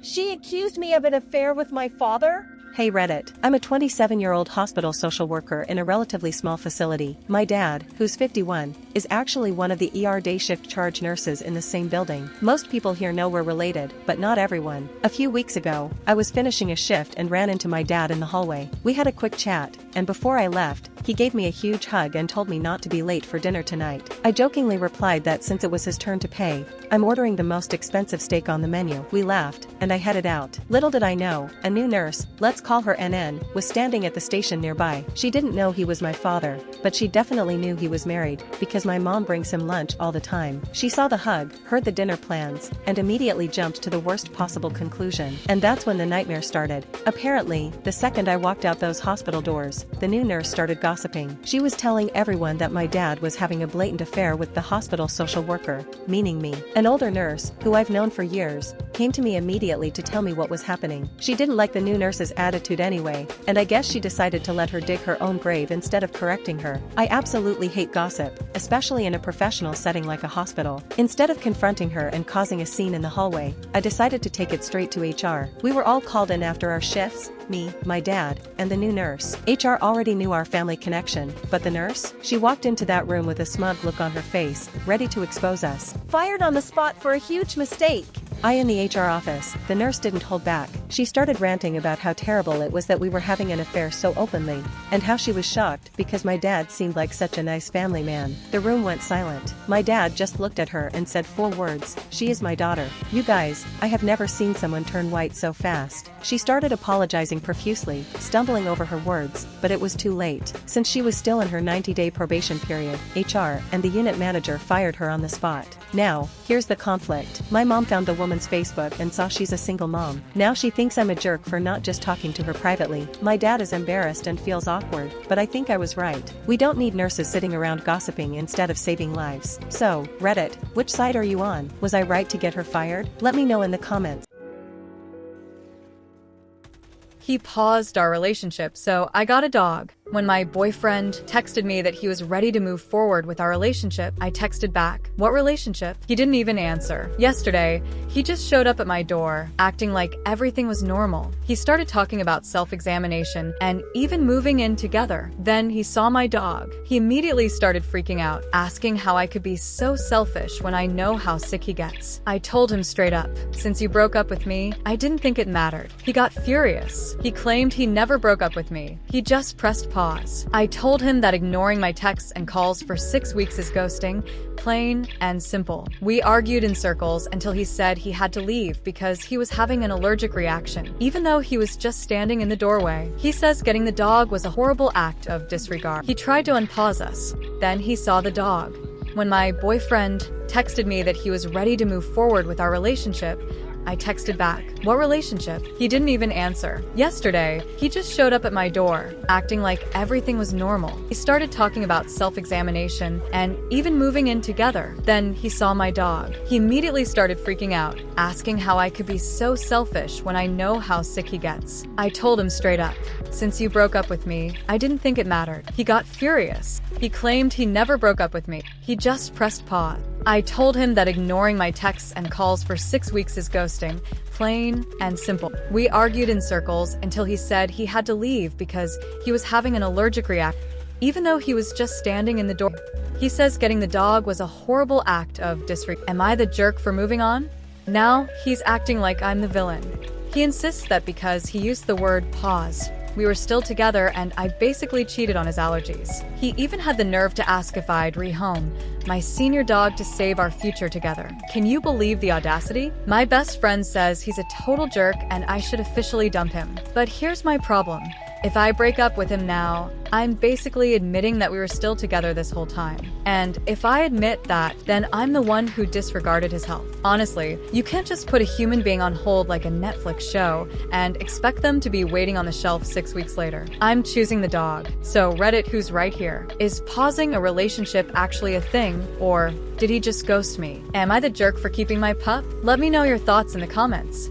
She accused me of an affair with my father? Hey Reddit, I'm a 27-year-old hospital social worker in a relatively small facility. My dad, who's 51, is actually one of the ER day shift charge nurses in the same building. Most people here know we're related, but not everyone. A few weeks ago, I was finishing a shift and ran into my dad in the hallway. We had a quick chat, and before I left, he gave me a huge hug and told me not to be late for dinner tonight. I jokingly replied that since it was his turn to pay, I'm ordering the most expensive steak on the menu. We laughed, and I headed out. Little did I know, a new nurse, let's call her NN, was standing at the station nearby. She didn't know he was my father, but she definitely knew he was married, because my mom brings him lunch all the time. She saw the hug, heard the dinner plans, and immediately jumped to the worst possible conclusion. And that's when the nightmare started. Apparently, the second I walked out those hospital doors, the new nurse started gossiping. She was telling everyone that my dad was having a blatant affair with the hospital social worker, meaning me. An older nurse, who I've known for years, came to me immediately to tell me what was happening. She didn't like the new nurse's attitude anyway, and I guess she decided to let her dig her own grave instead of correcting her. I absolutely hate gossip, especially in a professional setting like a hospital. Instead of confronting her and causing a scene in the hallway, I decided to take it straight to HR. We were all called in after our shifts, me, my dad, and the new nurse. HR already knew our family connection, but the nurse? She walked into that room with a smug look on her face, ready to expose us. Fired on the spot for a huge mistake. I in the HR office, the nurse didn't hold back. She started ranting about how terrible it was that we were having an affair so openly, and how she was shocked because my dad seemed like such a nice family man. The room went silent. My dad just looked at her and said 4 words, "She is my daughter." You guys, I have never seen someone turn white so fast. She started apologizing profusely, stumbling over her words, but it was too late. Since she was still in her 90-day probation period, HR and the unit manager fired her on the spot. Now, here's the conflict. My mom found the woman's Facebook and saw she's a single mom. Now she thinks I'm a jerk for not just talking to her privately. My dad is embarrassed and feels awkward, but I think I was right. We don't need nurses sitting around gossiping instead of saving lives. So, Reddit, which side are you on? Was I right to get her fired? Let me know in the comments. He paused our relationship, so I got a dog. When my boyfriend texted me that he was ready to move forward with our relationship, I texted back, "What relationship?" He didn't even answer. Yesterday, he just showed up at my door, acting like everything was normal. He started talking about self-examination and even moving in together. Then he saw my dog. He immediately started freaking out, asking how I could be so selfish when I know how sick he gets. I told him straight up, "Since you broke up with me, I didn't think it mattered." He got furious. He claimed he never broke up with me. He just pressed pause. I told him that ignoring my texts and calls for 6 weeks is ghosting, plain and simple. We argued in circles until he said he had to leave because he was having an allergic reaction, even though he was just standing in the doorway. He says getting the dog was a horrible act of disregard. He tried to unpause us. Then he saw the dog. When my boyfriend texted me that he was ready to move forward with our relationship, I texted back, "What relationship?" He didn't even answer. Yesterday, he just showed up at my door, acting like everything was normal. He started talking about self-examination and even moving in together. Then he saw my dog. He immediately started freaking out, asking how I could be so selfish when I know how sick he gets. I told him straight up, "Since you broke up with me, I didn't think it mattered." He got furious. He claimed he never broke up with me. He just pressed pause. I told him that ignoring my texts and calls for 6 weeks is ghosting, plain and simple. We argued in circles until he said he had to leave because he was having an allergic reaction, even though he was just standing in the door. He says getting the dog was a horrible act of disregard. Am I the jerk for moving on? Now, he's acting like I'm the villain. He insists that because he used the word pause, we were still together and I basically cheated on his allergies. He even had the nerve to ask if I'd rehome my senior dog to save our future together. Can you believe the audacity? My best friend says he's a total jerk and I should officially dump him. But here's my problem. If I break up with him now, I'm basically admitting that we were still together this whole time. And if I admit that, then I'm the one who disregarded his health. Honestly, you can't just put a human being on hold like a Netflix show and expect them to be waiting on the shelf 6 weeks later. I'm choosing the dog. So Reddit, who's right here? Is pausing a relationship actually a thing, or did he just ghost me? Am I the jerk for keeping my pup? Let me know your thoughts in the comments.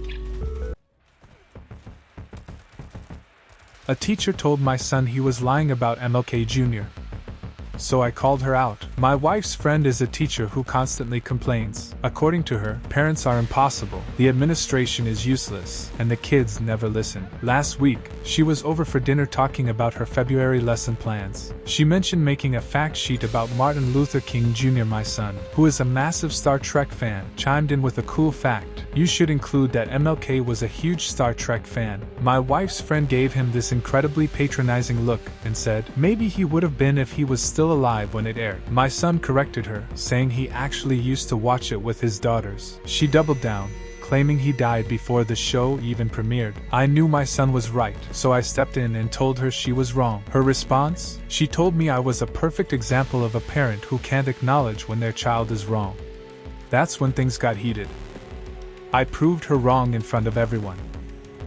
A teacher told my son he was lying about MLK Jr. So I called her out. My wife's friend is a teacher who constantly complains. According to her, parents are impossible, the administration is useless, and the kids never listen. Last week, she was over for dinner talking about her February lesson plans. She mentioned making a fact sheet about Martin Luther King Jr. My son, who is a massive Star Trek fan, chimed in with a cool fact. You should include that MLK was a huge Star Trek fan. My wife's friend gave him this incredibly patronizing look and said, maybe he would have been if he was still alive when it aired. My son corrected her, saying he actually used to watch it with his daughters. She doubled down, claiming he died before the show even premiered. I knew my son was right, so I stepped in and told her she was wrong. Her response? She told me I was a perfect example of a parent who can't acknowledge when their child is wrong. That's when things got heated. I proved her wrong in front of everyone.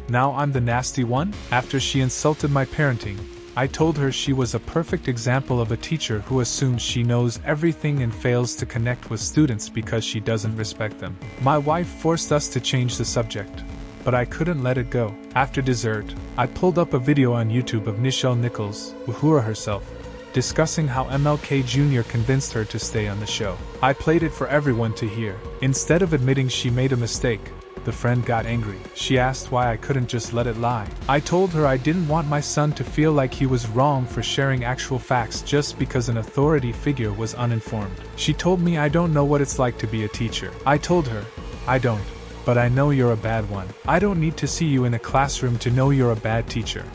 Now I'm the nasty one? After she insulted my parenting, I told her she was a perfect example of a teacher who assumes she knows everything and fails to connect with students because she doesn't respect them. My wife forced us to change the subject, but I couldn't let it go. After dessert, I pulled up a video on YouTube of Nichelle Nichols, Uhura herself, discussing how MLK Jr. convinced her to stay on the show. I played it for everyone to hear. Instead of admitting she made a mistake, the friend got angry. She asked why I couldn't just let it lie. I told her I didn't want my son to feel like he was wrong for sharing actual facts just because an authority figure was uninformed. She told me I don't know what it's like to be a teacher. I told her, I don't, but I know you're a bad one. I don't need to see you in a classroom to know you're a bad teacher,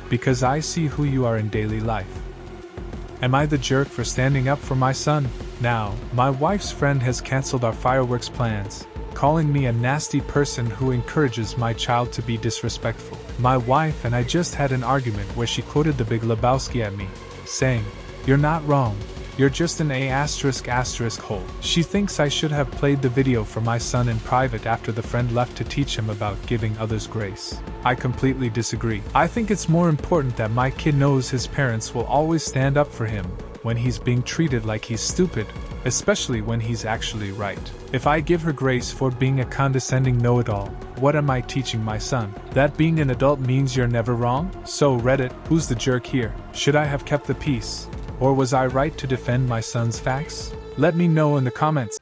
because I see who you are in daily life. Am I the jerk for standing up for my son? Now, my wife's friend has canceled our fireworks plans, calling me a nasty person who encourages my child to be disrespectful. My wife and I just had an argument where she quoted The Big Lebowski at me, saying, "You're not wrong. You're just an A***** hole." She thinks I should have played the video for my son in private after the friend left to teach him about giving others grace. I completely disagree. I think it's more important that my kid knows his parents will always stand up for him when he's being treated like he's stupid, especially when he's actually right. If I give her grace for being a condescending know-it-all, what am I teaching my son? That being an adult means you're never wrong? So Reddit, who's the jerk here? Should I have kept the peace? Or was I right to defend my son's facts? Let me know in the comments.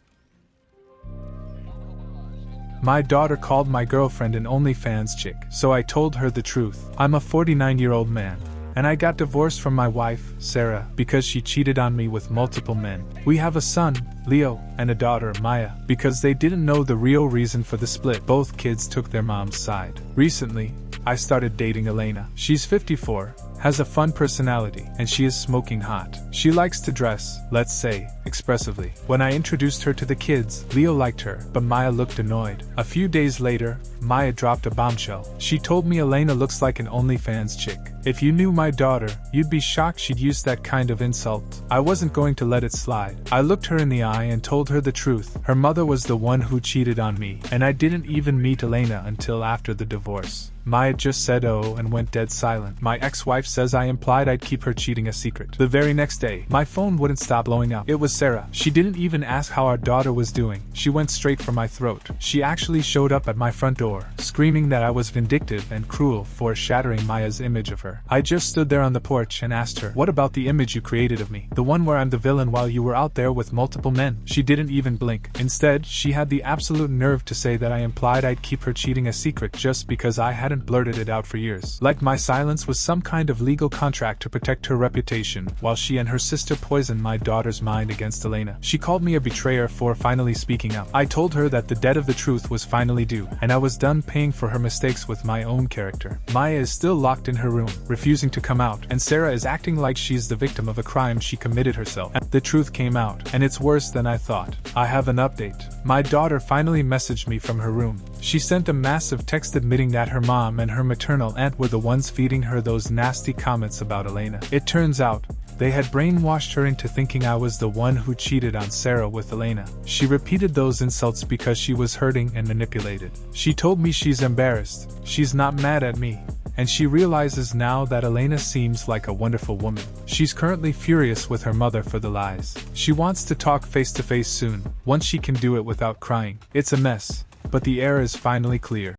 My daughter called my girlfriend an OnlyFans chick, so I told her the truth. I'm a 49-year-old man, and I got divorced from my wife, Sarah, because she cheated on me with multiple men. We have a son, Leo, and a daughter, Maya. Because they didn't know the real reason for the split, both kids took their mom's side. Recently, I started dating Elena. She's 54, has a fun personality, and she is smoking hot. She likes to dress, let's say, expressively. When I introduced her to the kids, Leo liked her, but Maya looked annoyed. A few days later, Maya dropped a bombshell. She told me Elena looks like an OnlyFans chick. If you knew my daughter, you'd be shocked she'd use that kind of insult. I wasn't going to let it slide. I looked her in the eye and told her the truth. Her mother was the one who cheated on me, and I didn't even meet Elena until after the divorce. Maya just said oh and went dead silent. My ex-wife says I implied I'd keep her cheating a secret. The very next day, my phone wouldn't stop blowing up. It was Sarah. She didn't even ask how our daughter was doing. She went straight for my throat. She actually showed up at my front door, screaming that I was vindictive and cruel for shattering Maya's image of her. I just stood there on the porch and asked her, what about the image you created of me? The one where I'm the villain while you were out there with multiple men? She didn't even blink. Instead, she had the absolute nerve to say that I implied I'd keep her cheating a secret just because I hadn't blurted it out for years. Like my silence was some kind of legal contract to protect her reputation, while she and her sister poisoned my daughter's mind against Elena. She called me a betrayer for finally speaking up. I told her that the debt of the truth was finally due, and I was done paying for her mistakes with my own character. Maya is still locked in her room, refusing to come out, and Sarah is acting like she's the victim of a crime she committed herself. The truth came out, and it's worse than I thought. I have an update. My daughter finally messaged me from her room. She sent a massive text admitting that her mom and her maternal aunt were the ones feeding her those nasty comments about Elena. It turns out, they had brainwashed her into thinking I was the one who cheated on Sarah with Elena. She repeated those insults because she was hurting and manipulated. She told me she's embarrassed, she's not mad at me, and she realizes now that Elena seems like a wonderful woman. She's currently furious with her mother for the lies. She wants to talk face to face soon, once she can do it without crying. It's a mess, but the air is finally clear.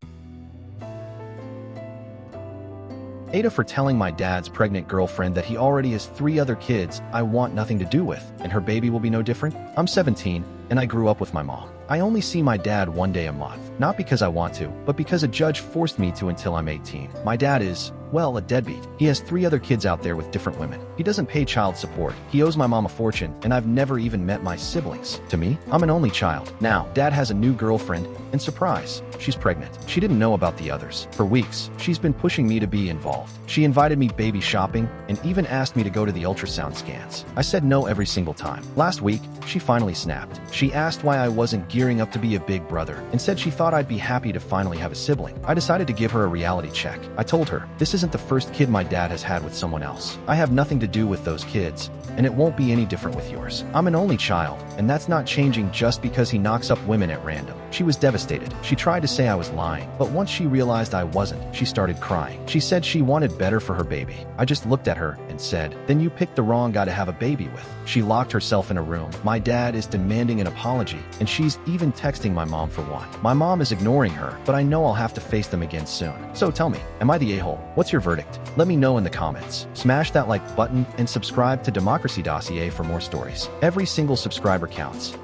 AITAH for telling my dad's pregnant girlfriend that he already has 3 other kids I want nothing to do with, and her baby will be no different. I'm 17, and I grew up with my mom. I only see my dad 1 day a month, not because I want to, but because a judge forced me to until I'm 18. My dad is, well, a deadbeat. He has 3 other kids out there with different women. He doesn't pay child support. He owes my mom a fortune, and I've never even met my siblings. To me, I'm an only child. Now, dad has a new girlfriend, and surprise, she's pregnant. She didn't know about the others. For weeks, she's been pushing me to be involved. She invited me baby shopping, and even asked me to go to the ultrasound scans. I said no every single time. Last week, she finally snapped. She asked why I wasn't gearing up to be a big brother, and said she thought I'd be happy to finally have a sibling. I decided to give her a reality check. I told her, this isn't the first kid my dad has had with someone else. I have nothing to do with those kids, and it won't be any different with yours. I'm an only child, and that's not changing just because he knocks up women at random. She was devastated. She tried to say I was lying, but once she realized I wasn't, she started crying. She said she wanted better for her baby. I just looked at her and said, then you picked the wrong guy to have a baby with. She locked herself in a room. My dad is demanding an apology, and she's even texting my mom for one. My mom is ignoring her, but I know I'll have to face them again soon. So tell me, am I the a-hole? What's your verdict? Let me know in the comments. Smash that like button and subscribe to Democracy Dossier for more stories. Every single subscriber counts.